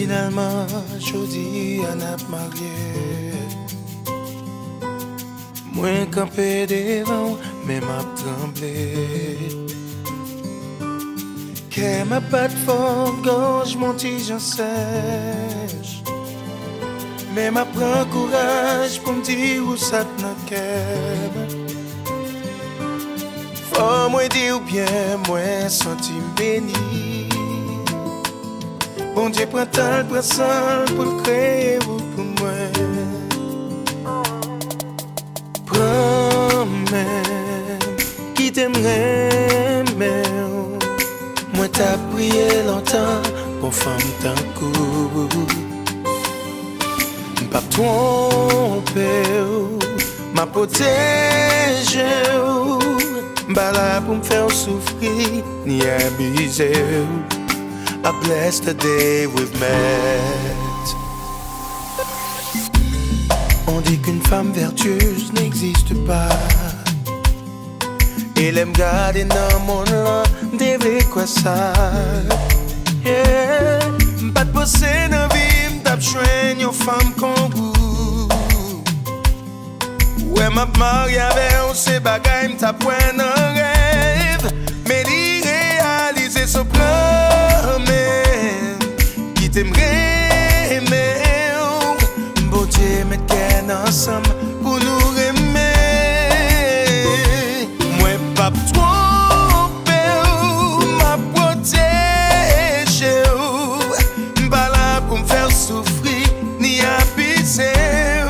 Finalement, jodi à n'a marié. Moi campé devant, mais m'a tremblé. Que ma patte fort, gorge mon tigeon sèche. Mais m'a prend courage pour me dire où ça te cœur. Faut moi dire bien, moi senti béni. Bon Dieu prend tant de sang pour le créer pour moi. Promets qui t'aimerait, mais moi t'as prié longtemps pour femme d'un coup. Pas tromper, m'a protégé. Pas là pour me faire souffrir ni abuser. I bless the day we've met. On dit qu'une femme vertueuse n'existe pas. Et l'aime garder dans mon là, devait quoi ça? Yeah. Pas de possède dans vie, m'tap chouin une femme qu'on goût. Ouais, ma mariée avec on se bagaille, m'tap point dans rêve. Mais d'y réaliser ce plan. Qui t'aimerait, mais bon Dieu met qu'un ensemble pour nous aimer. Moi pas tromper, m'a protégé, pas là pour me faire souffrir ni abuser.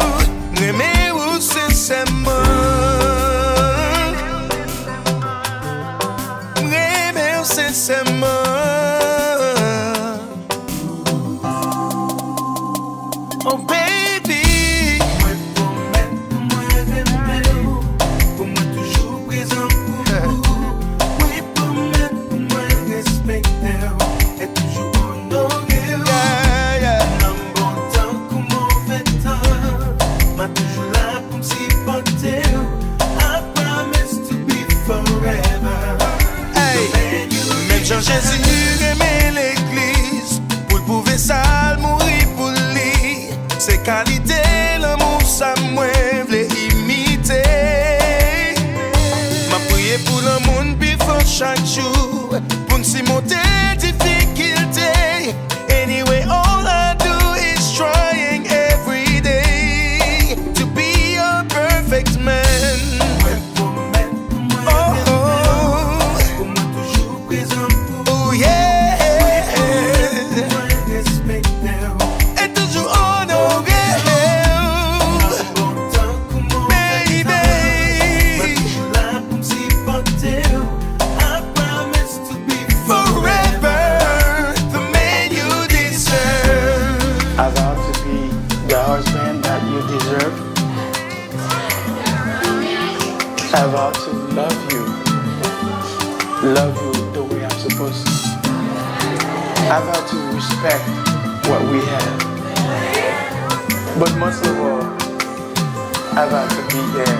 M'aimer ou sincèrement, m'aimer ou sincèrement. Oh baby, moi promets, moi aimer, pour moi toujours présent pour vous. Moi promets, moi respecter, et toujours honorer. Dans bon temps comme mauvais temps, m'a toujours là pour me supporter. I promise to be forever. Hey, même Jean Jésus aimait l'église, pour le prouver ça, mourir pour lui. Ses qualités, l'amour, ça moi v'lait imiter. M'a prié pour le monde, puis faut chaque jour pour nous monter difficulté. Anyway, all I do is trying every day to be a perfect man. Oh, pour moi toujours présent. Oh yeah. I vow to be the husband that you deserve. I vow to love you the way I'm supposed to. I vow to respect what we have. But most of all, I vow to be there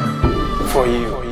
for you.